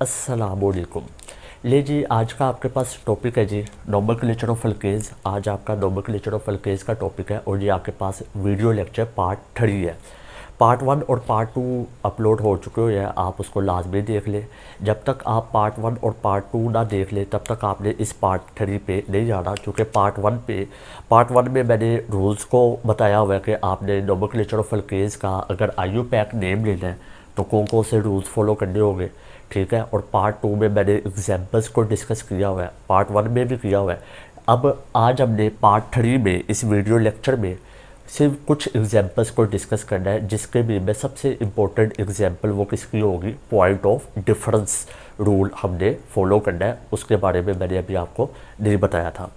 अस्सलामुअलैकुम। ले जी, आज का आपके पास टॉपिक है जी नोमेनक्लेचर ऑफ एल्केन्स। आज आपका नोमेनक्लेचर ऑफ एल्केन्स का टॉपिक है और ये आपके पास वीडियो लेक्चर पार्ट 3 है। पार्ट 1 और पार्ट 2 अपलोड हो चुके हुए हैं, आप उसको लाजमी देख लें। जब तक आप पार्ट 1 और पार्ट 2 ना देख लें तब तक आपने इस पार्ट 3 पे नहीं जाना, क्योंकि पार्ट 1 में मैंने रूल्स को बताया हुआ है कि आपने नोमेनक्लेचर ऑफ एल्केन्स का अगर IUPAC नेम लेना है तो कौन से रूल्स फॉलो करने होंगे, ठीक है। और पार्ट 2 में मैंने एग्जाम्पल्स को डिस्कस किया हुआ है, पार्ट 1 में भी किया हुआ है। अब आज हमने पार्ट 3 में इस वीडियो लेक्चर में सिर्फ कुछ एग्जाम्पल्स को डिस्कस करना है, जिसके भी में सबसे इम्पोर्टेंट एग्जाम्पल वो किसकी होगी, पॉइंट ऑफ डिफरेंस रूल हमने फॉलो करना है। उसके बारे में मैंने अभी आपको नहीं बताया था।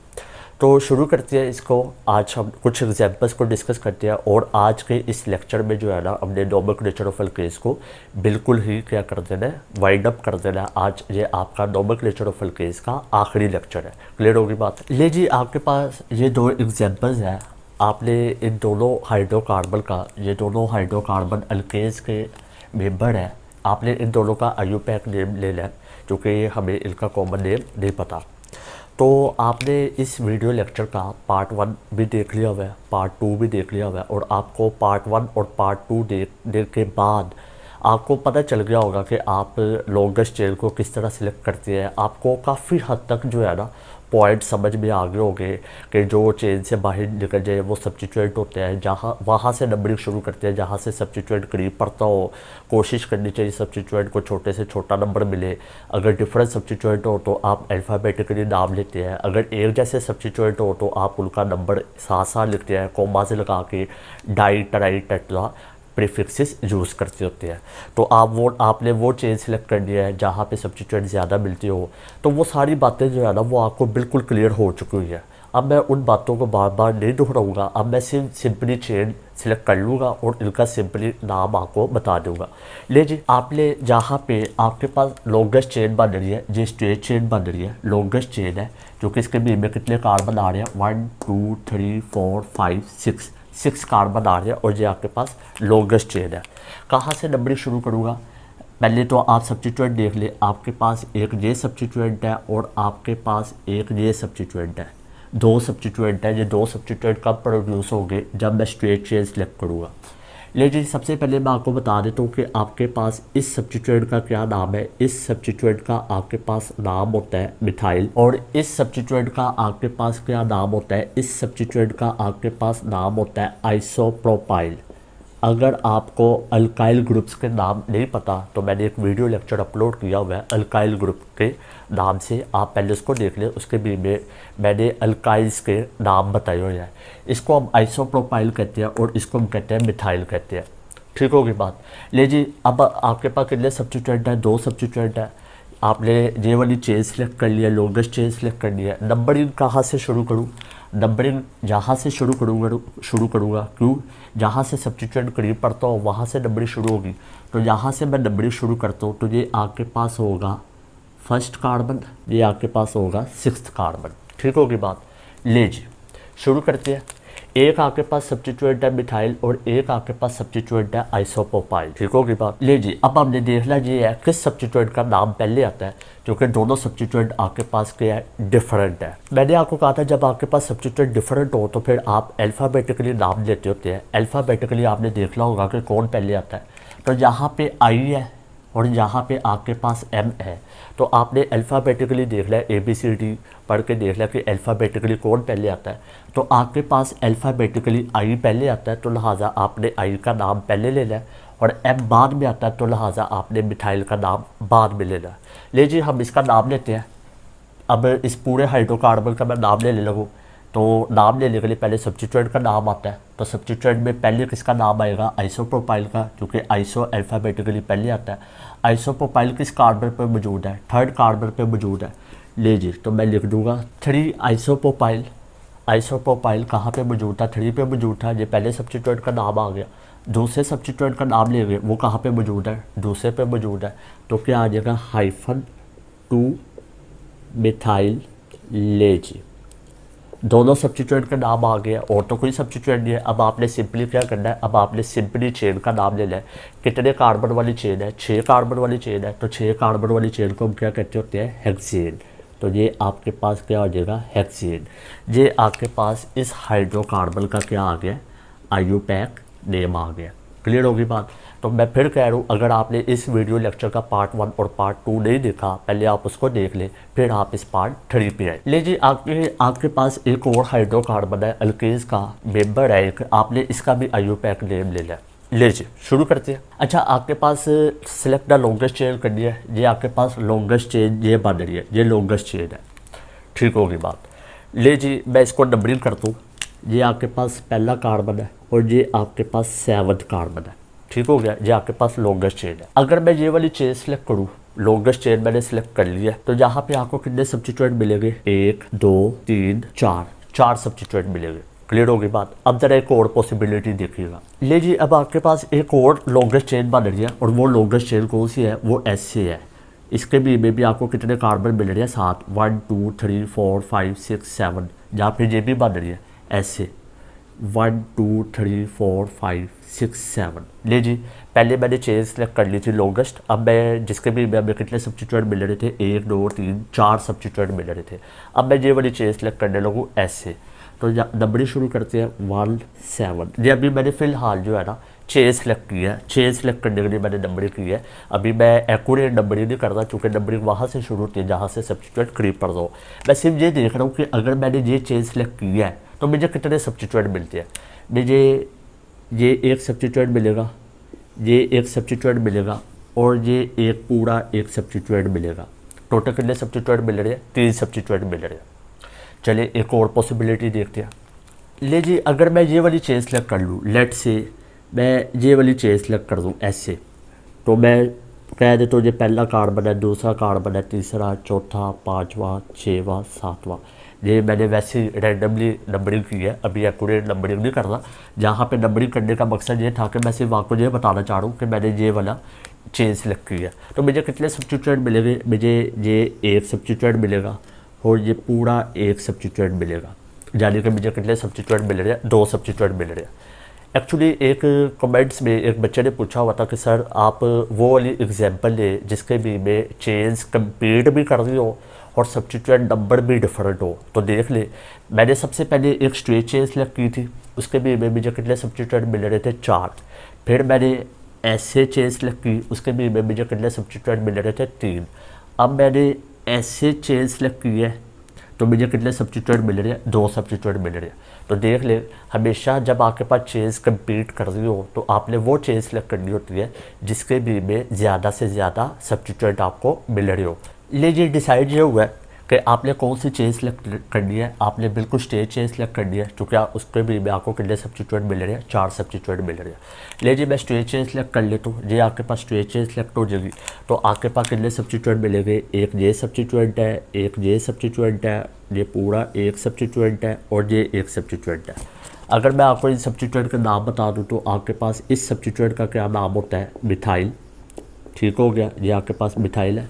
तो शुरू करते हैं इसको। आज हम कुछ एग्जांपल्स को डिस्कस करते हैं और आज के इस लेक्चर में जो है ना, हमने नोमेनक्लेचर ऑफ एल्केन्स को बिल्कुल ही क्या कर देना है, वाइंड अप कर देना है। आज ये आपका नोमेनक्लेचर ऑफ एल्केन्स का आखिरी लेक्चर है। क्लियर होगी बात? ले जी, आपके पास ये दो एग्जांपल्स हैं। आपने इन दोनों हाइड्रोकार्बन का, ये दोनों हाइड्रोकार्बन एल्केन्स के मेंबर हैं, आपने इन दोनों का IUPAC नेम लेना है, क्योंकि हमें इनका कॉमन नेम नहीं पता। तो आपने इस वीडियो लेक्चर का पार्ट 1 भी देख लिया हुआ है, पार्ट 2 भी देख लिया हुआ है, और आपको पार्ट 1 और पार्ट 2 देखने के बाद आपको पता चल गया होगा कि आप लॉन्गेस्ट चेन को किस तरह सिलेक्ट करते हैं। आपको काफ़ी हद तक जो है ना पॉइंट समझ में आ गए होंगे कि जो चेन से बाहर निकल जाए वो सब्स्टिट्यूएंट होते हैं, जहाँ वहाँ से नंबरिंग शुरू करते हैं जहाँ से सब्स्टिट्यूएंट करीब पड़ता हो। कोशिश करनी चाहिए सब्स्टिट्यूएंट को छोटे से छोटा नंबर मिले। अगर डिफरेंट सब्स्टिट्यूएंट हो तो आप अल्फ़ाबेटिकली नाम लेते हैं। अगर एक जैसे सब्स्टिट्यूएंट हो तो आप उनका नंबर साथ साथ लिखते हैं, कोमा से लगा के di tri tetra prefixes use करते होते हैं। तो आपने वो चेन सेलेक्ट करनी है जहाँ पे सब्स्टिट्यूएंट ज़्यादा मिलती हो। तो वो सारी बातें जो है ना वो आपको बिल्कुल क्लियर हो चुकी हुई है। अब मैं उन बातों को बार बार नहीं दोहराऊंगा। अब मैं सिंपली चेन सेलेक्ट कर लूँगा और इनका सिंपली नाम आपको बता दूंगा। ले जी, आपने जहाँ पे आपके पास लॉन्गेस्ट चेन बन रही है, जो स्ट्रेट चेन बन रही है, लॉन्गेस्ट चेन है, जो कि इसके बीच में कितने कार्बन आ रहे हैं, 1 2 3 4 5 6 कार्बन आ रहे हैं, और ये आपके पास लॉन्गेस्ट चेन है। कहाँ से नंबरिंग शुरू करूँगा? पहले तो आप सब्स्टिट्यूएंट देख ले। आपके पास एक ये सब्स्टिट्यूएंट है और आपके पास एक ये सब्स्टिट्यूएंट है। दो सब्स्टिट्यूएंट है। ये दो सब्स्टिट्यूएंट कब प्रोड्यूस होंगे? जब मैं स्ट्रेट चेन सेलेक्ट करूँगा। लेकिन सबसे पहले मैं आपको बता देता हूँ कि आपके पास इस सब्स्टिट्यूएंट का क्या नाम है। इस सब्स्टिट्यूएंट का आपके पास नाम होता है मिथाइल, और इस सब्स्टिट्यूएंट का आपके पास क्या नाम होता है? इस सब्स्टिट्यूएंट का आपके पास नाम होता है आइसोप्रोपाइल। अगर आपको अल्काइल ग्रुप्स के नाम नहीं पता तो मैंने एक वीडियो लेक्चर अपलोड किया हुआ है अल्काइल ग्रुप के नाम से, आप पहले उसको देख लें। उसके भी में मैंने अल्काइल्स के नाम बताए हुए हैं। इसको हम आइसोप्रोपाइल कहते हैं और इसको हम कहते हैं मिथाइल कहते हैं। ठीक होगी बात? ले जी, अब आपके पास कितने सब्स्टिट्यूएंट है? दो सब्स्टिट्यूएंट है। आपने ये वाली चेन सेलेक्ट कर लिया, लॉन्गेस्ट चेन सेलेक्ट कर लिया। नंबरिंग कहाँ से शुरू करूँ? नंबरिंग जहाँ से शुरू करूँगा क्यों? जहाँ से सब्स्टिट्यूएंट करीब पड़ता हो वहाँ से नंबरिंग शुरू होगी। तो यहाँ से मैं नंबरिंग शुरू करता हूँ तो ये आपके पास होगा फर्स्ट कार्बन, ये आपके पास होगा सिक्स्थ कार्बन। ठीक होगी बात? ले जी, शुरू करते हैं। एक आपके पास सब्स्टिट्यूएंट है मिथाइल और एक आपके पास सब्स्टिट्यूएंट है आइसोप्रोपाइल। ठीक होगी बात? ले जी, अब हमने देखना ये है किस सब्स्टिट्यूएंट का नाम पहले आता है, क्योंकि दोनों सब्स्टिट्यूएंट आपके पास क्या है, डिफरेंट है। मैंने आपको कहा था जब आपके पास सब्स्टिट्यूएंट डिफरेंट हो तो फिर आप अल्फ़ाबेटिकली नाम लेते होते हैं। अल्फ़ाबेटिकली आपने देखना होगा कि कौन पहले आता है। तो यहाँ पे आई है और यहाँ पे आपके पास M है, तो आपने अल्फ़ाबेटिकली देख लिया, ABCD पढ़ के देख लिया कि अल्फ़ाबेटिकली कौन पहले आता है। तो आपके पास अल्फ़ाबेटिकली I पहले आता है, तो लिहाजा आपने I का नाम पहले लेना है, और M बाद में आता है, तो लिहाजा आपने मिथाइल का नाम बाद में लेना है। ले जी, हम इसका नाम लेते हैं। अब इस पूरे हाइड्रोकार्बन का मैं नाम लेने लगूँ तो नाम लेने के लिए पहले सब्स्टिट्यूएंट का नाम आता है। तो सब्स्टिट्यूएंट में पहले किसका नाम आएगा? आइसोप्रोपाइल का, क्योंकि आइसो अल्फ़ाबेटिकली पहले आता है। आइसोप्रोपाइल किस कार्बन पर मौजूद है? थर्ड कार्बन पर मौजूद है। ले जी, तो मैं लिख दूंगा 3 आइसोप्रोपाइल। आइसोप्रोपाइल कहाँ पे मौजूद था? 3 पे मौजूद था। ये पहले सब्स्टिट्यूएंट का नाम आ गया। दूसरे सब्स्टिट्यूएंट का नाम लेंगे, वो कहाँ पे मौजूद है? दूसरे पे मौजूद है। तो क्या आ जाएगा? -2 मिथाइल। ले जी, दोनों सब्स्टिट्यूएंट का नाम आ गया और तो कोई सब्स्टिट्यूएंट नहीं है। अब आपने सिंपली क्या करना है, अब आपने सिंपली चेन का नाम लेना है। कितने कार्बन वाली चेन है, 6 कार्बन वाली चेन है, तो 6 कार्बन वाली चेन को हम क्या कहते होते हैं, हेक्सेन। तो ये आपके पास क्या हो जाएगा, हेक्सेन। ये आपके पास इस हाइड्रोकार्बन का क्या आ गया, आईयूपैक नेम आ गया। क्लियर होगी बात। तो मैं फिर कह रहा हूँ, अगर आपने इस वीडियो लेक्चर का पार्ट 1 और पार्ट 2 नहीं देखा, पहले आप उसको देख लें, फिर आप इस पार्ट 3 पे आए। लीजिए आपके पास एक और हाइड्रोकार्बन है, अल्केज का मेंबर है एक, आपने इसका भी आईयूपैक नेम ले लिया। लीजिए शुरू करते हैं। अच्छा, आपके पास सिलेक्ट द लॉन्गेस्ट चेन करनी है। ये आपके पास लॉन्गेस्ट चेन ये बन रही है, ये लॉन्गेस्ट चेन है। ठीक होगी बात। लीजिए मैं इसको नंबरिंग करता हूँ। ये आपके पास पहला कार्बन है और ये आपके पास 7वां कार्बन है। ठीक हो गया, ये आपके पास लॉन्गेस्ट चेन है। अगर मैं ये वाली चेन सेलेक्ट करूँ, लॉन्गेस्ट चेन मैंने सेलेक्ट कर लिया है, तो यहाँ पे आपको कितने सब्स्टिट्यूएंट मिलेंगे, 1 2 3 4 सब्स्टिट्यूएंट मिलेंगे। क्लियर होगी बात। अब जरा एक और पॉसिबिलिटी देखिएगा। लीजिए अब आपके पास एक और लॉन्गेस्ट चेन बन रही है और वो लॉन्गेस्ट चेन कौन सी है, वो एस से है। इसके भी आपको कितने कार्बन मिल रहे हैं, 7, 1 2 3 4 5 6 7। जहाँ फिर ये भी बन रही है ऐसे 1 2 3 4 5 6 7। ले जी, पहले मैंने चेन सेलेक्ट कर ली थी लॉन्गेस्ट। अब मैं जिसके भी मैं कितने सब्स्टिट्यूएंट मिल रहे थे, 1 2 3 4 सब्स्टिट्यूएंट मिल रहे थे। अब मैं ये वाली चेन सेलेक्ट करने लगूँ ऐसे, तो नंबरिंग शुरू करते हैं 1 7। ये अभी मैंने फ़िलहाल जो है ना चेन सेलेक्ट किया है, चेन सेलेक्ट करने के लिए मैंने नंबरिंग की है। अभी मैं एक्यूरेट नंबरिंग नहीं करता, क्योंकि नंबरिंग वहाँ से शुरू होती है जहाँ से सब्स्टिट्यूएंट करीब पड़ दो। मैं सिर्फ ये देख रहा हूँ कि अगर मैंने ये चेन सेलेक्ट किया है तो मुझे कितने सब्स्टिट्यूएंट मिलते हैं। मुझे ये एक सब्स्टिट्यूएंट मिलेगा, ये एक सब्स्टिट्यूएंट मिलेगा और ये एक पूरा एक सब्स्टिट्यूएंट मिलेगा। टोटल कितने सब्स्टिट्यूएंट मिल रहे हैं, 3 सब्स्टिट्यूएंट मिल रहे हैं। चलिए एक और पॉसिबिलिटी देखते हैं। लीजिए अगर मैं ये वाली चेन सेलेक्ट कर लूँ, लेट से मैं ये वाली चेन सेलेक्ट कर दूँ ऐसे, तो मैं कह दे तो ये पहला कार्बन है, दूसरा कार्बन है, तीसरा, चौथा, 5वां, 6वां, 7वां। ये मैंने वैसे रैंडमली नंबरिंग की है, अभी एक्यूरेट नंबरिंग नहीं करना। जहाँ पे नंबरिंग करने का मकसद ये था कि मैं सिर्फ आपको ये बताना चाह रहा हूँ कि मैंने ये वाला चेन सेलेक्ट किया। तो मुझे कितने सब्स्टिट्यूएंट मिलेंगे, मुझे ये एक सब्स्टिट्यूएंट मिलेगा और ये पूरा एक सब्स्टिट्यूएंट मिलेगा। यानी कि मुझे कितने सब्स्टिट्यूएंट मिल रहे हैं, 2 सब्स्टिट्यूएंट मिल रहे हैं। एक्चुअली एक कमेंट्स में एक बच्चे ने पूछा हुआ था कि सर आप वो वाली एग्जांपल ले जिसके भी में चेंज कंप्लीट भी कर रही हो और सब्स्टिट्यूएंट नंबर भी डिफरेंट हो। तो देख ले, मैंने सबसे पहले एक स्ट्रेट चेन सेलेक्ट की थी, उसके भी में मुझे कितने सब्स्टिट्यूएंट मिल रहे थे, 4। फिर मैंने ऐसे चेन सेलेक्ट की, उसके भी में मुझे कितने सब्स्टिट्यूएंट मिल रहे थे, 3। अब मैंने ऐसे चेन सेलेक्ट की है तो मुझे कितने सब्स्टिट्यूएंट मिल रहे हैं, 2 सब्स्टिट्यूएंट मिल रहे हैं। तो देख ले, हमेशा जब आपके पास चेंज कंप्लीट कर रही हो तो आपने वो चेंज सेलेक्ट करनी होती है जिसके भी में ज़्यादा से ज़्यादा सब्स्टिट्यूएंट आपको मिल रहे हो। लीजिए डिसाइड ये हुआ है कि आपने कौन सी चेंज सेलेक्ट करनी है। आपने बिल्कुल स्ट्रेट चेंज सेलेक्ट करनी है, क्योंकि उसके भी में आपको कितने सब्स्टिट्यूएंट मिल रहे हैं, 4 सब्स्टिट्यूएंट मिल रहे हैं। लीजिए मैं स्ट्रेट चेंज सेलेक्ट कर लेता हूँ, ये आपके पास स्ट्रेट चेंज सेलेक्ट हो जाएगी। तो आपके पास कितने सब्स्टिट्यूएंट मिलेंगे, एक ये सब्स्टिट्यूएंट है, एक ये सब्स्टिट्यूएंट है, ये पूरा एक सब्स्टिट्यूएंट है और ये एक सब्स्टिट्यूएंट है। अगर मैं आपको इन सब्स्टिट्यूएंट का नाम बता दूँ तो आपके पास इस सब्स्टिट्यूएंट का क्या नाम होता है, मिथाइल। ठीक हो गया, ये आपके पास मिथाइल है।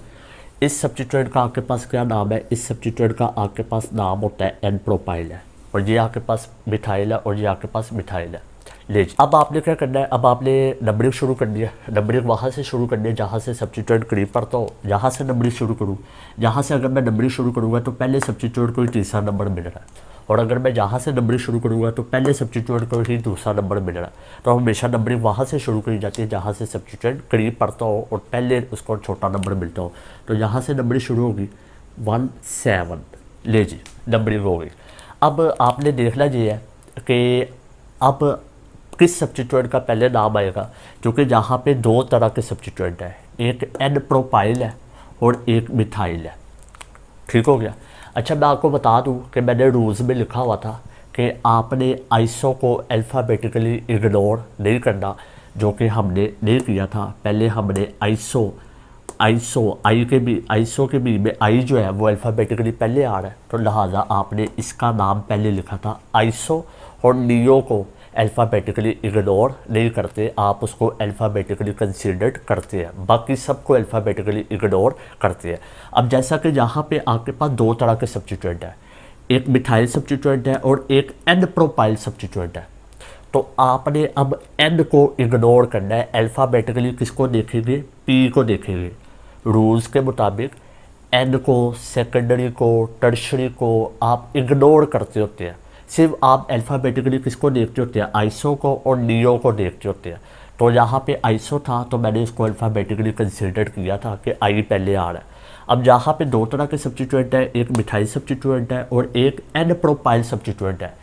इस सब्स्टिट्यूएंट का आपके पास क्या नाम है, इस सब्स्टिट्यूएंट का आपके पास नाम होता है एन प्रोपाइल है। और ये आपके पास मिथाइल है और ये आपके पास मिथाइल है। लीजिए अब आपने क्या करना है, अब आपने नंबरिंग शुरू करनी है। नंबरिंग वहाँ से शुरू करनी है जहाँ से सब्स्टिट्यूएंट करीब पड़ता हो। यहाँ से नंबरिंग शुरू करूँ, यहाँ से अगर मैं नंबरिंग शुरू करूँगा तो पहले सब्स्टिट्यूएंट को ही तीसरा नंबर मिल रहा है, और अगर मैं यहाँ से नंबरिंग शुरू करूँगा तो पहले सब्स्टिट्यूएंट को ही दूसरा नंबर मिल रहा है। तो हमेशा नंबरिंग वहाँ से शुरू करी जाती है जहाँ से सब्स्टिट्यूएंट करीब पड़ता हो और पहले उसको छोटा नंबर मिलता हो। तो यहाँ से नंबरिंग शुरू होगी 1 7। ले जी, नंबरिंग हो गई। अब आपने देखना ये है कि अब किस सब्स्टिट्यूएंट का पहले नाम आएगा, क्योंकि जहाँ पे 2 तरह के सब्स्टिट्यूएंट है, एक एन प्रोपाइल है और एक मिथाइल है। ठीक हो गया। अच्छा मैं आपको बता दूं कि मैंने रूल्स में लिखा हुआ था कि आपने आइसो को अल्फ़ाबेटिकली इग्नोर नहीं करना, जो कि हमने नहीं किया था। पहले हमने आइसो के भी में आई जो है वो अल्फ़ाबेटिकली पहले आ रहा है, तो लिहाजा आपने इसका नाम पहले लिखा था आइसो। और नियो को अल्फ़ाबेटिकली इग्नोर नहीं करते, आप उसको अल्फ़ाबेटिकली कंसीडर्ड करते हैं, बाकी सबको अल्फ़ाबेटिकली इग्नोर करते हैं। अब जैसा कि यहाँ पे आपके पास 2 तरह के सब्स्टिट्यूएंट है, एक मिथाइल सब्स्टिट्यूएंट है और एक एन प्रोपाइल सब्स्टिट्यूएंट है। तो आपने अब एन को इग्नोर करना है, अल्फ़ाबेटिकली किसको देखेंगे, पी को देखेंगे। रूल्स के मुताबिक एन को, सेकेंडरी को, टर्शरी को आप इग्नोर करते होते हैं, सिर्फ आप अल्फ़ाबेटिकली किसको देखते होते हैं, आइसो को और नियो को देखते होते हैं। तो यहाँ पे आइसो था तो मैंने इसको अल्फ़ाबेटिकली कंसिडर किया था कि आई पहले आ रहा है। अब जहाँ पे दो तरह के सब्स्टिट्यूएंट है, एक मिथाइल सब्स्टिट्यूएंट है और एक एन प्रोपाइल सब्स्टिट्यूएंट है।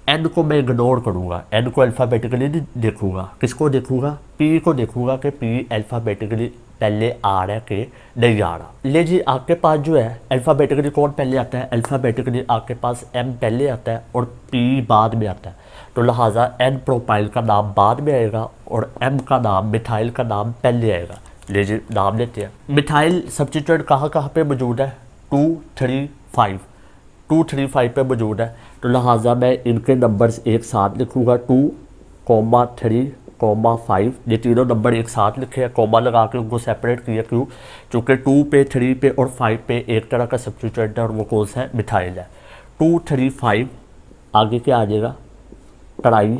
एन को मैं इग्नोर करूँगा, एन को अल्फ़ाबेटिकली नहीं देखूँगा, किसको देखूँगा, पी को देखूँगा कि पी अल्फ़ाबेटिकली पहले आ रहा है कि नहीं आ रहा। ले जी आपके पास जो है अल्फ़ाबेटिकली कौन पहले आता है, अल्फ़ाबेटिकली आपके पास एम पहले आता है और पी बाद में आता है। तो लिहाजा एन प्रोपाइल का नाम बाद में आएगा और एम का नाम, मिथाइल का नाम पहले आएगा। ले जी नाम लेते हैं। मिथाइल सब्स्टिट्यूएंट कहाँ कहाँ पे मौजूद है, 2, 3, 5, 2, 3, 5 पे मौजूद है। तो लिहाजा मैं इनके नंबर्स एक साथ लिखूँगा, 2, 3, 5। ये तीनों नंबर एक साथ लिखे हैं, कॉमा लगा के उनको सेपरेट किया। क्यों, चूँकि 2 पे, 3 पे और 5 पे एक तरह का सब्स्टिट्यूएंट है और वो कौन सा है, मिथाइल है। 2, 3, 5 आगे क्या आ जाएगा, ट्राई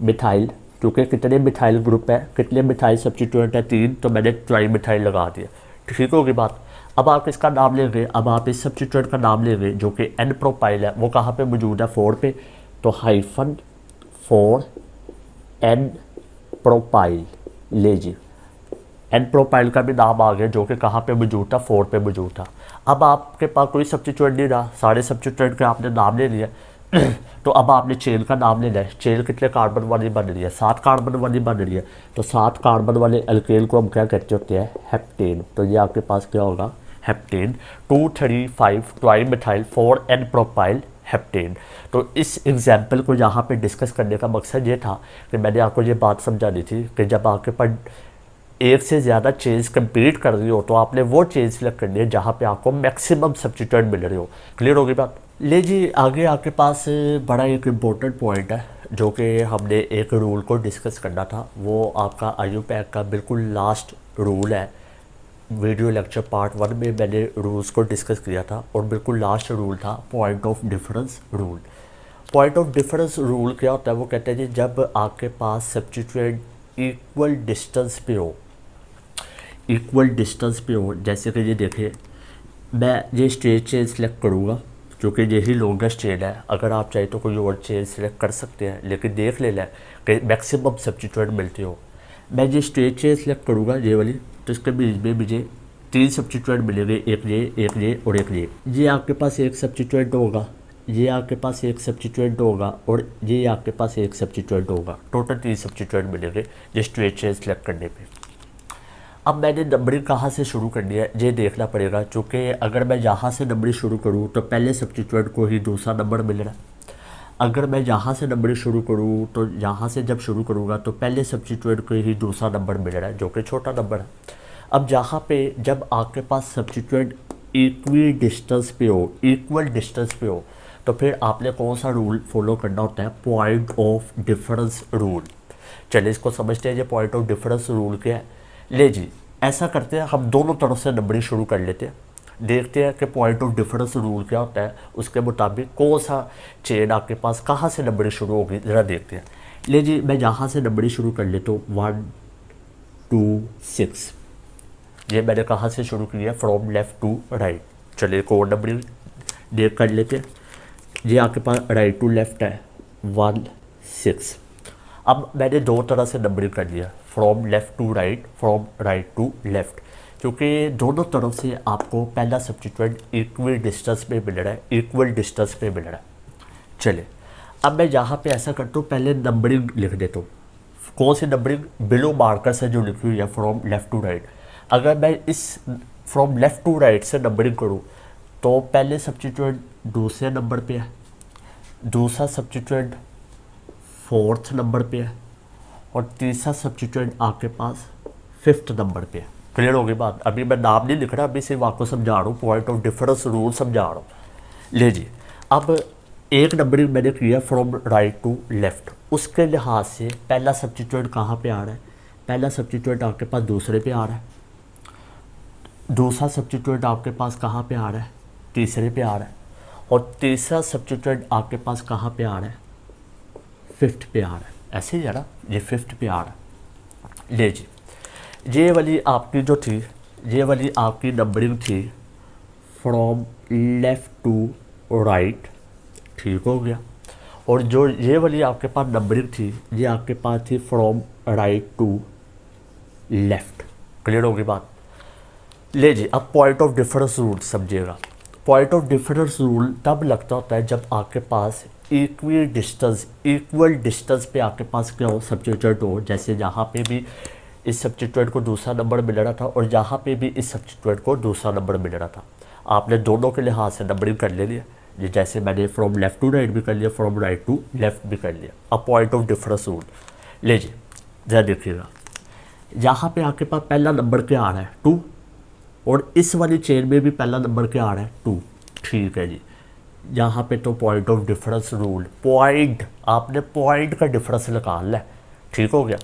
मिथाइल। क्योंकि कितने मिथाइल ग्रुप है, कितने मिथाइल सब्स्टिट्यूएंट है, 3, तो मैंने ट्राई मिथाइल लगा दिया। ठीक होगी बात। अब आप इसका नाम लेंगे, अब आप इस सब्स्टिट्यूएंट का नाम लेंगे जो कि एन प्रोपाइल है, वो कहाँ पे मौजूद है, 4 पे। तो -4 एन प्रोपाइल। ले जी एन प्रोपाइल का भी नाम आ गया जो कि कहाँ पे मौजूद था, 4 पे मौजूद था। अब आपके पास कोई सब्स्टिट्यूएंट नहीं रहा, सारे सब्स्टिट्यूएंट के आपने नाम ले लिया। तो अब आपने चेन का नाम लेना है। चेन कितने कार्बन वाली बन रही है, 7 कार्बन वाली बन रही है। तो 7 कार्बन वाले अल्केन को हम क्या कहते होते हैं, हेप्टेन। तो ये आपके पास क्या होगा, heptane. 2, 3, 5 trimethyl, 4 n propyl, heptane. तो इस एग्जाम्पल को यहाँ पे डिस्कस करने का मकसद ये था कि मैंने आपको ये बात समझानी थी कि जब आपके पास एक से ज़्यादा चेंज कंप्लीट कर रही हो तो आपने वो चेंज सेलेक्ट करनी है जहाँ पे आपको मैक्सिमम सब्स्टिट्यूएंट मिल रही हो। क्लियर होगी बात। ले जी आगे आपके पास बड़ा एक इम्पोर्टेंट पॉइंट है जो कि हमने एक रूल को डिस्कस करना था। वो आपका IUPAC का बिल्कुल लास्ट रूल है। वीडियो लेक्चर पार्ट 1 में मैंने रूल्स को डिस्कस किया था और बिल्कुल लास्ट रूल था point of difference rule. Point of difference rule क्या होता है, वो कहते हैं जी जब आपके पास सब्स्टिट्यूएंट इक्वल डिस्टेंस पे हो, इक्वल डिस्टेंस पे हो। जैसे कि ये देखिए, मैं ये स्टेज चेन सेलेक्ट करूँगा क्योंकि यही लॉन्गेस्ट चेन है। अगर आप चाहे तो कोई और चेन सेलेक्ट कर सकते हैं, लेकिन देख लेना कि मैक्सिमम सब्स्टिट्यूएंट मिलते हो। मैं ये स्टेज चेन सेलेक्ट करूँगा ये वाली, तो इसके बीच में मुझे 3 सब्स्टिट्यूएंट मिलेंगे, एक ये और एक ये। ये आपके पास एक सब्स्टिट्यूएंट होगा, ये आपके पास एक सब्स्टिट्यूएंट होगा और ये आपके पास एक सब्स्टिट्यूएंट होगा। टोटल 3 सब्स्टिट्यूएंट मिलेंगे ये स्ट्रेट चेन सेलेक्ट करने पे। अब मैंने नंबरिंग कहाँ से शुरू करनी है ये देखना पड़ेगा, क्योंकि अगर मैं यहाँ से नंबरिंग शुरू करूँ तो पहले सब्स्टिट्यूएंट को ही दूसरा नंबर मिल रहा है। अगर मैं यहाँ से नंबरिंग शुरू करूँ तो यहाँ से जब शुरू करूँगा तो पहले सब्स्टिट्यूएंट को ही दूसरा नंबर मिल रहा है जो कि छोटा नंबर है। अब जहाँ पे जब आपके पास सब्स्टिट्यूएंट इक्वल डिस्टेंस पे हो तो फिर आपने कौन सा रूल फॉलो करना होता है, पॉइंट ऑफ डिफरेंस रूल। चलिए इसको समझते हैं, ये पॉइंट ऑफ डिफरेंस रूल क्या है। ले जी ऐसा करते हैं, हम दोनों तरफ से नंबरिंग शुरू कर लेते हैं, देखते हैं कि पॉइंट ऑफ डिफरेंस रूल क्या होता है, उसके मुताबिक कौन सा चेन आपके पास कहाँ से नंबरिंग शुरू होगी ज़रा देखते हैं। ले जी मैं यहाँ से नंबरिंग शुरू कर लेता हूँ, 1 2 6। ये मैंने कहाँ से शुरू किया, फ्रॉम लेफ़्ट टू राइट। चलिए एक और नंबरिंग देख कर लेते हैं। ये आपके पास राइट टू लेफ़्ट है, 1 6। अब मैंने दो तरह से नंबरिंग कर लिया, from left to right, from right to left, क्योंकि दोनों तरफ से आपको पहला सब्स्टिट्यूएंट इक्वल डिस्टेंस पे मिल रहा है, चलिए अब मैं यहाँ पे ऐसा करता हूँ, पहले नंबरिंग लिख देता हूँ। कौन सी नंबरिंग, बिलो मार्कर से जो लिखी हुई है फ्रॉम लेफ़्ट टू राइट। अगर मैं इस फ्रॉम लेफ़्ट टू राइट से नंबरिंग करूँ तो पहले सब्स्टिट्यूएंट दूसरे नंबर पे है, दूसरा सब्स्टिट्यूएंट 4th नंबर पे है और तीसरा सब्स्टिट्यूएंट आपके पास 5th नंबर पे है। क्लियर होगी बात। अभी मैं नाम नहीं लिख रहा, अभी सिर्फ आपको समझा रहा हूँ, पॉइंट ऑफ डिफरेंस रूल समझा रहा हूँ। ले जी अब एक नंबरिंग मैंने किया फ्रॉम राइट टू लेफ़्ट, उसके लिहाज से पहला सब्स्टिट्यूएंट कहाँ पे आ रहा है, पहला सब्स्टिट्यूएंट आपके पास दूसरे पे आ रहा है, दूसरा सब्स्टिट्यूएंट आपके पास कहाँ पे आ रहा है, तीसरे पे आ रहा है, और तीसरा सब्स्टिट्यूएंट आपके पास कहाँ पे आ रहा है, फिफ्थ पे आ रहा है, ऐसे ही है ना, ये फिफ्थ पे आ रहा है। ले जी, ये वाली आपकी जो थी, ये वाली आपकी नंबरिंग थी फ्रॉम लेफ़्ट टू राइट, ठीक हो गया। और जो ये वाली आपके पास नंबरिंग थी, ये आपके पास थी from right to left, clear होगी बात। ले जी, अब पॉइंट ऑफ डिफरेंस रूल समझिएगा। पॉइंट ऑफ डिफरेंस रूल तब लगता होता है जब आपके पास इक्वल डिस्टेंस पे आपके पास क्या हो, सब्स्टिट्यूएंट हो। जैसे यहाँ पे भी इस सब्स्टिट्यूएंट को दूसरा नंबर मिल रहा था और यहाँ पे भी इस सब्स्टिट्यूएंट को दूसरा नंबर मिल रहा था। आपने दोनों के लिहाज से नंबरिंग कर ले लिया, ये जैसे मैंने फ्रॉम लेफ़्ट टू राइट भी कर लिया, फ्रॉम राइट टू लेफ़्ट भी कर लिया। अब पॉइंट ऑफ डिफरेंस रूल ले जी, जरा देखिएगा, यहाँ पे आपके पास पहला नंबर क्या आ रहा है, 2, और इस वाली चेन में भी पहला नंबर क्या आ रहा है, 2, ठीक है जी। यहाँ पे तो point of difference rule, point, आपने पॉइंट का डिफरेंस निकालना है, ठीक हो गया।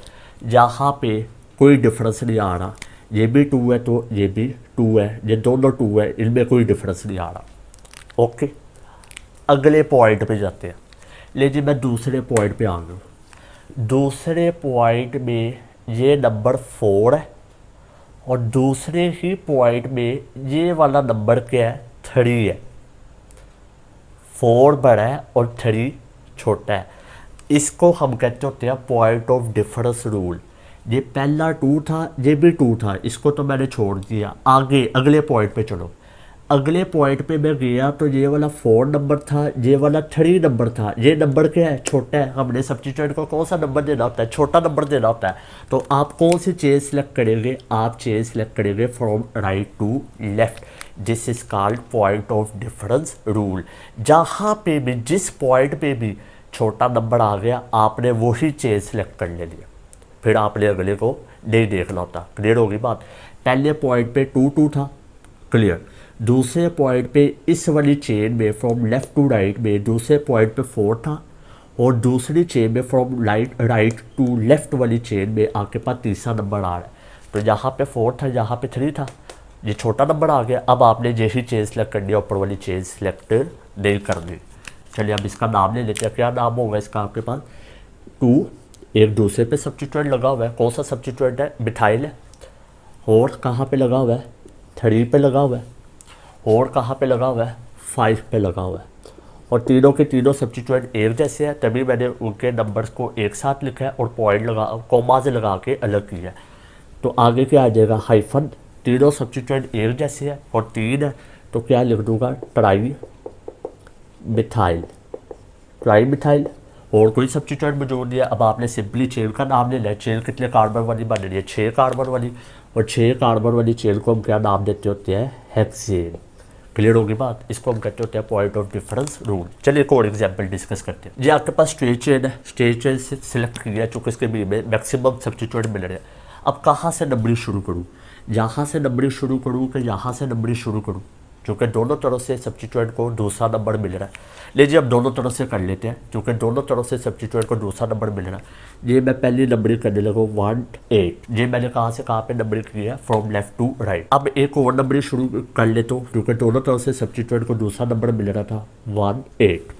यहाँ पे कोई डिफरेंस नहीं आ रहा, ये भी 2 है तो ये भी 2 है, ये दोनों 2 है, इनमें कोई डिफरेंस नहीं आ रहा। ओके, अगले पॉइंट पे जाते हैं। लेकिन मैं दूसरे पॉइंट पे आ गया। दूसरे पॉइंट में ये नंबर 4 है और दूसरे ही पॉइंट में ये वाला नंबर क्या है, 3 है। 4 बड़ा है और 3 छोटा है। इसको हम कहते होते हैं पॉइंट ऑफ डिफरेंस रूल। ये पहला 2 था, ये भी 2 था, इसको तो मैंने छोड़ दिया। आगे अगले पॉइंट पे चलो। अगले पॉइंट पे मैं गया तो ये वाला 4 नंबर था, ये वाला 3 नंबर था। ये नंबर क्या है, छोटा है। हमने सब्स्टिट्यूएंट को कौन सा नंबर देना होता है, छोटा नंबर देना होता है। तो आप कौन सी चेन सेलेक्ट करेंगे, आप चेन सेलेक्ट करेंगे from right to left. This is called point of difference rule. जहाँ पे भी, जिस पॉइंट पे भी छोटा नंबर आ गया, आपने वही चेन सेलेक्ट कर ले लिया, फिर आपने अगले को नहीं देखना होता। क्लियर होगी बात। पहले पॉइंट पे 2 था, क्लियर। दूसरे पॉइंट पे इस वाली चेन में फ्रॉम लेफ़्ट टू राइट में दूसरे पॉइंट पे 4 था, और दूसरी चेन में फ्रॉम राइट टू लेफ़्ट वाली चेन में आपके पास तीसरा नंबर आ रहा है। तो यहाँ पे 4 था, यहाँ पे 3 था, ये छोटा नंबर आ गया। अब आपने यही चेन सेलेक्ट करनी है, ऊपर वाली चेन सेलेक्ट नहीं करनी। चलिए अब इसका नाम ले लेते हैं। क्या नाम होगा इसका आपके पास, 2, एक दूसरे पे सब्स्टिट्यूएंट लगा हुआ है। कौन सा सब्स्टिट्यूएंट है, मिथाइल है। और कहाँ पे लगा हुआ है, 3 पे लगा हुआ है। और कहाँ पे लगा हुआ है, 5 पे लगा हुआ है। और तीनों के तीनों सब्स्टिट्यूएंट एक जैसे हैं, तभी मैंने उनके नंबर्स को एक साथ लिखा है और पॉइंट लगा, कॉमा से लगा के अलग किया है। तो आगे क्या आ जाएगा, हाइफन। तीनों सब्स्टिट्यूएंट एक जैसे हैं और 3 है, तो क्या लिख दूंगा, ट्राई मिथाइल, ट्राई मिथाइल। और कोई सब्स्टिट्यूएंट मौजूद नहीं है। अब आपने सिंपली चेन का नाम ले लिया। चेन कितने कार्बन वाली बन रही है, 6 कार्बन वाली। और 6 कार्बन वाली चेन को हम क्या नाम देते होते हैं, हेक्सेन। क्लियर होगी बात। इसको हम कहते होते हैं पॉइंट ऑफ डिफरेंस रूल। चलिए एक और एग्जाम्पल डिस्कस करते हैं। ये आपके पास स्ट्रेट चेन है, स्ट्रेट चेन से सिलेक्ट किया चूँकि इसके भी में मैक्सिमम सब्स्टिट्यूएंट मिल रहे हैं। अब कहाँ से नंबरिंग शुरू करूँ, यहाँ से नंबरिंग शुरू करूँ कि यहाँ से नंबरिंग शुरू करूँ, क्योंकि दोनों तरफ से सब्स्टिट्यूएंट को दूसरा नंबर मिल रहा है। लीजिए अब दोनों तरफ से कर लेते हैं, क्योंकि दोनों तरफ से सब्स्टिट्यूएंट को दूसरा नंबर मिल रहा है। ये मैं पहली नंबरिंग करने लगा 1 8। ये मैंने कहाँ से कहाँ पे नंबरिंग की है, फ्रॉम लेफ्ट टू राइट। अब एक और नंबरिंग शुरू कर लेता हूँ, क्योंकि दोनों तरफ से सब्स्टिट्यूएंट को दूसरा नंबर मिल रहा था 1 8।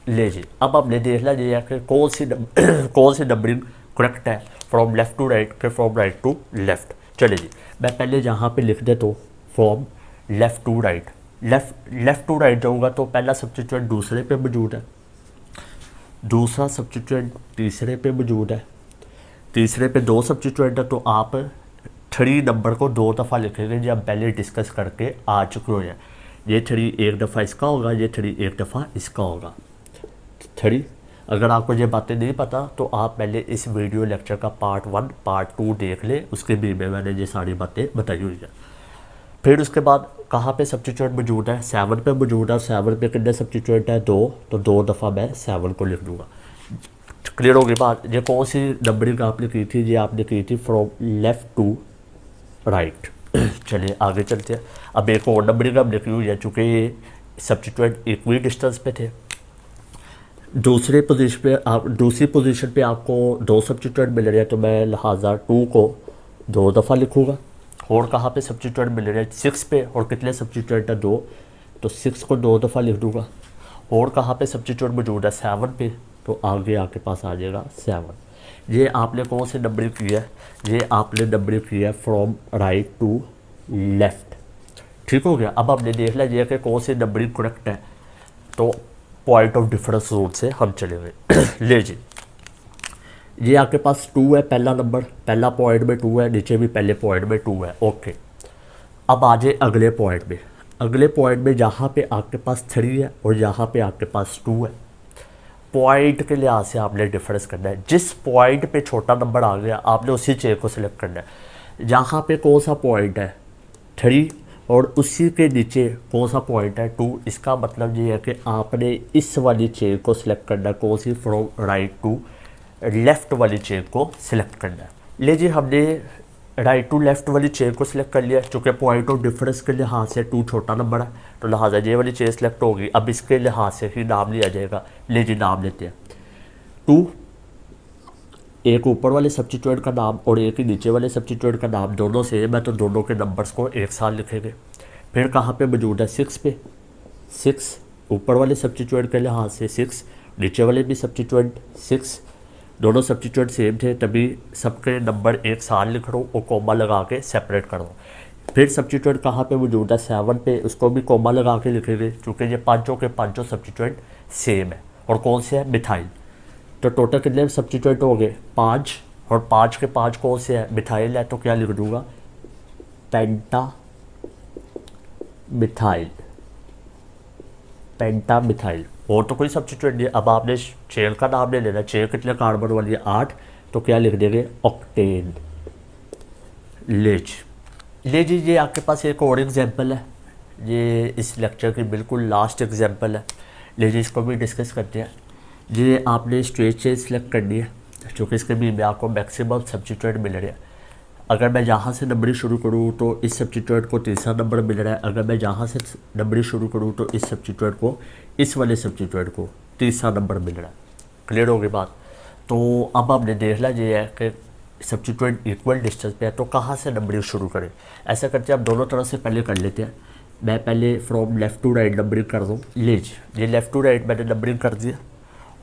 लीजिए अब हमने देखना ये कि कौन सी नंबरिंग करेक्ट है, फ्रॉम लेफ्ट टू राइट के फ्रॉम राइट टू लेफ्ट। चलिए जी, मैं पहले यहाँ पे लिख देता हूँ from left to right. Left to right जाऊँगा तो पहला सब्स्टिट्यूएंट दूसरे पे मौजूद है, दूसरा सब्स्टिट्यूएंट तीसरे पे मौजूद है, तीसरे पे 2 सब्स्टिट्यूएंट है। तो आप 3 नंबर को 2 दफ़ा लिखेंगे, जो हम पहले डिस्कस करके आ चुके हो। ये 3 एक दफ़ा इसका होगा, ये 3 एक दफ़ा इसका होगा। 3 अगर आपको ये बातें नहीं पता तो आप पहले इस वीडियो लेक्चर का पार्ट 1 पार्ट 2 देख ले, उसके भी में मैंने ये सारी बातें बताई हुई है। फिर उसके बाद कहाँ पे सब्स्टिट्यूएंट मौजूद है, 7 पे मौजूद है। 7 पे कितने सब्स्टिट्यूएंट है, 2, तो 2 दफ़ा मैं 7 को लिख दूँगा। क्लियर होगी बात। ये कौन सी नंबरिंग आपने की थी, ये आपने की थी फ्रॉम लेफ़्ट टू राइट। चलिए आगे चलते हैं। अब एक और नंबरिंग हम लिखी हुई है, चूँकि ये सब्स्टिट्यूएंट इक्वल डिस्टेंस पे थे। दूसरी पोजीशन पे आपको 2 सब्स्टिट्यूएंट मिल रहे हैं, तो मैं लिहाजा 2 को 2 दफ़ा लिखूँगा। और कहाँ पे सब्स्टिट्यूएंट मिल रहे हैं, 6 पे, और कितने सब्स्टिट्यूएंट है, 2, तो 6 को 2 दफ़ा लिख दूँगा। और कहाँ पे सब्स्टिट्यूट मौजूद है 7 पे, तो आगे आपके पास आ जाएगा 7। ये आपने कौन से नंबरिंग किया है, ये आपने नंबरिंग किया है फ्रॉम राइट टू लेफ़्ट। ठीक हो गया। अब हमने देख लिया कि कौन से नंबरिंग करेक्ट है, तो पॉइंट ऑफ डिफरेंस रूल से हम चलेंगे। ले जी, ये आपके पास 2 है, पहला नंबर, पहला पॉइंट में 2 है, नीचे भी पहले पॉइंट में 2 है। ओके, अब आ जाए अगले पॉइंट में। अगले पॉइंट में जहाँ पे आपके पास 3 है और यहाँ पे आपके पास 2 है, पॉइंट के लिहाज से आपने डिफरेंस करना है। जिस पॉइंट पे छोटा नंबर आ गया आपने उसी चेयर को सिलेक्ट करना है। जहाँ पे कौन सा पॉइंट है 3 और उसी के नीचे कौन सा पॉइंट है 2, इसका मतलब ये है कि आपने इस वाली चेयर को सिलेक्ट करना है, कौन सी, फ्रॉम राइट टू लेफ़्ट वाली चेयर को सिलेक्ट करना है। ले जी, हमने राइट टू लेफ़्ट वाली चेयर को सिलेक्ट कर लिया, चूँकि पॉइंट ऑफ डिफरेंस के लिहाज से 2 छोटा नंबर है, तो लिहाजा ये वाली चेयर सिलेक्ट होगी। अब इसके लिहाज से ही नाम लिया जाएगा। ले जी, नाम लेते हैं 2, एक ऊपर वाले सब्स्टिट्यूएंट का नाम और एक ही नीचे वाले सब्स्टिट्यूएंट का नाम, दोनों सेम है तो दोनों के नंबर्स को एक साथ लिखेंगे। फिर कहाँ पे मौजूद है 6 पे, 6 ऊपर वाले सब्स्टिट्यूएंट के लिहाज से 6, नीचे वाले भी सब्स्टिट्यूएंट 6, दोनों सब्स्टिट्यूएंट सेम थे, तभी सबके नंबर एक साथ लिख लो और कोमा लगा के सेपरेट कर दो। फिर सब्स्टिट्यूएंट कहाँ पे मौजूद है 7 पे, उसको भी कोमा लगा के लिखेंगे, चूँकि ये पाँचों के पाँचों सब्स्टिट्यूएंट सेम है। और कौन से है, मिथाइल। तो टोटल कितने सब्स्टिट्यूएंट हो गए 5, और 5 के 5 कौन से है, मिथाइल है, तो क्या लिख दूँगा, पेंटा मिथाइल, पेंटा मिथाइल। और तो कोई सब्स्टिट्यूएंट नहीं है। अब आपने चेयर का नाम ले लेना, चेयर कितने कार्बन वाली है 8, तो क्या लिख देंगे, ऑक्टेन। ले जी, ये आपके पास एक और एग्जांपल है, ये इस लेक्चर की बिल्कुल लास्ट एग्जांपल है। ले जी, इसको भी डिस्कस करते हैं। ये आपने स्ट्रेट चेयर सेलेक्ट करनी है, क्योंकि इसके भी में आपको मैक्सिमम सब्स्टिट्यूएंट मिल रहे हैं। अगर मैं यहाँ से नंबरिंग शुरू करूँ तो इस सब्स्टिट्यूएंट को तीसरा नंबर मिल रहा है, अगर मैं यहाँ से नंबरिंग शुरू करूँ तो इस सब्स्टिट्यूएंट को, इस वाले सब्स्टिट्यूएंट को तीसरा नंबर मिल रहा है। क्लियर हो गई बात। तो अब हमने देख लिया ये है कि सब्स्टिट्यूएंट इक्वल डिस्टेंस पे है, तो कहाँ से नंबरिंग शुरू करें। ऐसा करते हैं, अब दोनों तरफ से पहले कर लेते हैं। मैं पहले from left to right numbering कर दूँ। लीजिए, ये लेफ़्ट टू राइट मैंने नंबरिंग कर दिया,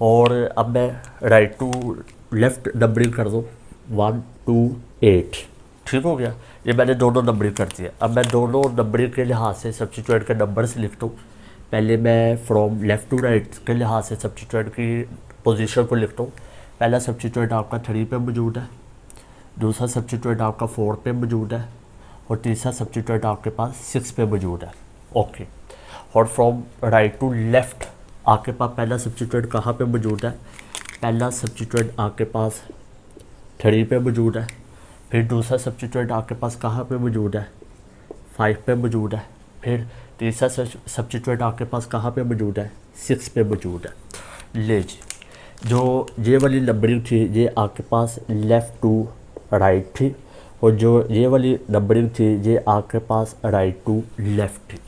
और अब मैं राइट टू लेफ़्ट नंबरिंग कर दूँ 1 2 8। ठीक हो गया। ये मैंने दोनों नंबरिंग कर दिया। अब मैं दोनों नंबरिंग के लिहाज से सब्स्टिट्यूएंट के नंबर्स लिखता हूँ। पहले मैं फ्रॉम लेफ़्ट टू राइट के लिहाज से सब्स्टिट्यूएंट की पोजीशन को लिखता हूँ। पहला सब्स्टिट्यूएंट आपका 3 पे मौजूद है, दूसरा सब्स्टिट्यूएंट आपका 4 पे मौजूद है, और तीसरा सब्स्टिट्यूएंट आपके पास 6 पे मौजूद है। ओके, और फ्रॉम राइट टू लेफ़्ट आपके पास पहला सब्स्टिट्यूएंट कहाँ पे मौजूद है, पहला सब्स्टिट्यूएंट आपके पास 3 पे मौजूद है, फिर दूसरा सब्स्टिट्यूएंट आपके पास कहाँ पे मौजूद है 5 पे मौजूद है, फिर तीसरा सब्स्टिट्यूएंट आपके पास कहाँ पे मौजूद है 6 पे मौजूद है। ले जी, जो ये वाली नंबरिंग थी ये आपके पास लेफ़्ट टू राइट थी, और जो ये वाली नंबरिंग थी ये आपके पास राइट टू लेफ़्ट थी।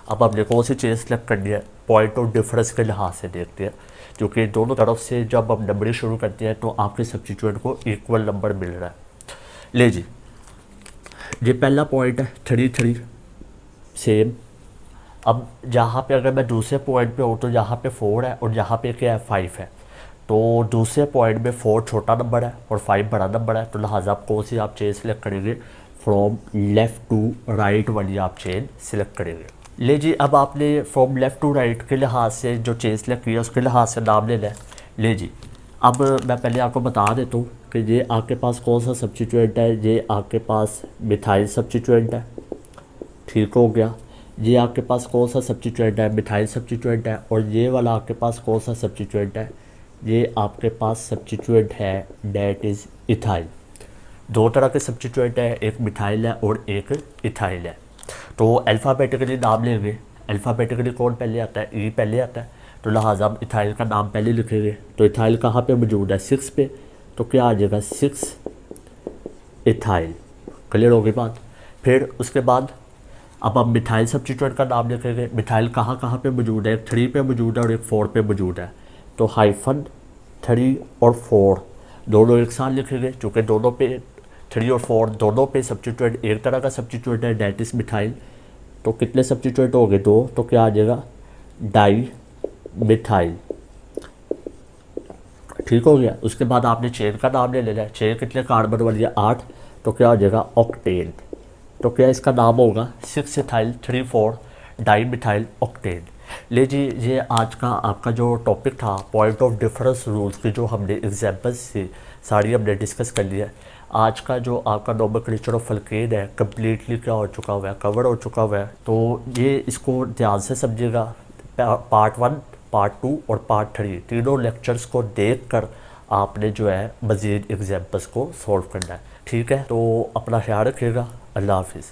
अब हमने कौन सी चीज़ सेलेक्ट करनी है, पॉइंट ऑफ डिफरेंस के लिहाज से देखते हैं, क्योंकि दोनों तरफ से जब हम नंबरिंग शुरू करते हैं तो आपके सब्स्टिट्यूएंट को इक्वल नंबर मिल रहा है। ले जी, ये पहला पॉइंट है 3 3 सेम। अब जहाँ पे अगर मैं दूसरे पॉइंट पे हूँ तो यहाँ पे 4 है और यहाँ पे क्या है 5 है, तो दूसरे पॉइंट में 4 छोटा नंबर है और 5 बड़ा नंबर है, तो लिहाजा आप कौन सी आप चेन सेलेक्ट करेंगे, फ्रॉम लेफ़्ट टू राइट वाली आप चेन सेलेक्ट करेंगे। ले जी, अब आपने फ्रॉम लेफ़्ट टू राइट के लिहाज से जो चेन सेलेक्ट किया उसके लिहाज से नाम लेना है। ले जी, अब मैं पहले आपको बता देता हूँ कि ये आपके पास कौन सा सब्स्टिट्यूएंट है, ये आपके पास मिथाइल सब्स्टिट्यूएंट है। ठीक हो गया। ये आपके पास कौन सा सब्स्टिट्यूएंट है, मिथाइल सब्स्टिट्यूएंट है, और ये वाला आपके पास कौन सा सब्स्टिट्यूएंट है, ये आपके पास सब्स्टिट्यूएंट है डेट इज़ इथाइल। दो तरह के सब्स्टिट्यूएंट है, एक मिथाइल है और एक इथाइल है। तो अल्फ़ाबेटिकली नाम लेंगे, अल्फ़ाबेटिकली कौन पहले आता है, ई पहले आता है, तो लिहाजा हम इथाइल का नाम पहले लिखेंगे। तो इथाइल कहाँ पे मौजूद है 6 पे, तो क्या आ जाएगा 6 इथाइल। क्लियर हो गई बात। फिर उसके बाद अब हम मिथाइल सब्स्टिट्यूएंट का नाम लिखेंगे। मिथाइल कहाँ पे मौजूद है, एक 3 पे मौजूद है और एक 4 पे मौजूद है, तो हाइफन 3 और 4 दोनों एक साथ लिखेंगे, चूँकि दोनों पे 3 और 4 दोनों पे सब्स्टिट्यूएंट एक तरह का सब्स्टिट्यूएंट है डेट इज़ मिथाइल। तो कितने सब्स्टिट्यूएंट हो गए 2, तो क्या आ जाएगा डाई मिथाइल। ठीक हो गया। उसके बाद आपने चेन का नाम ले लेना है। चेन कितने कार्बन वाली है? 8। तो क्या हो जाएगा? ऑक्टेन। तो क्या इसका नाम होगा? 6 इथाइल 3 4 डाई मिथाइल ऑक्टेन। ले जी, ये आज का आपका जो टॉपिक था पॉइंट ऑफ डिफरेंस रूल्स की, जो हमने एग्जांपल्स थी सारी हमने डिस्कस कर लिया है। आज का जो आपका नोमेनक्लेचर ऑफ एल्केन है कम्प्लीटली क्या हो चुका हुआ है, कवर हो चुका हुआ है। तो ये इसको ध्यान से समझिएगा। पार्ट 1, पार्ट 2 और पार्ट 3 तीनों लेक्चर्स को देख कर आपने जो है मज़ीद एग्जाम्पल्स को सॉल्व करना है। ठीक है, तो अपना ख्याल रखिएगा। अल्लाह हाफिज़।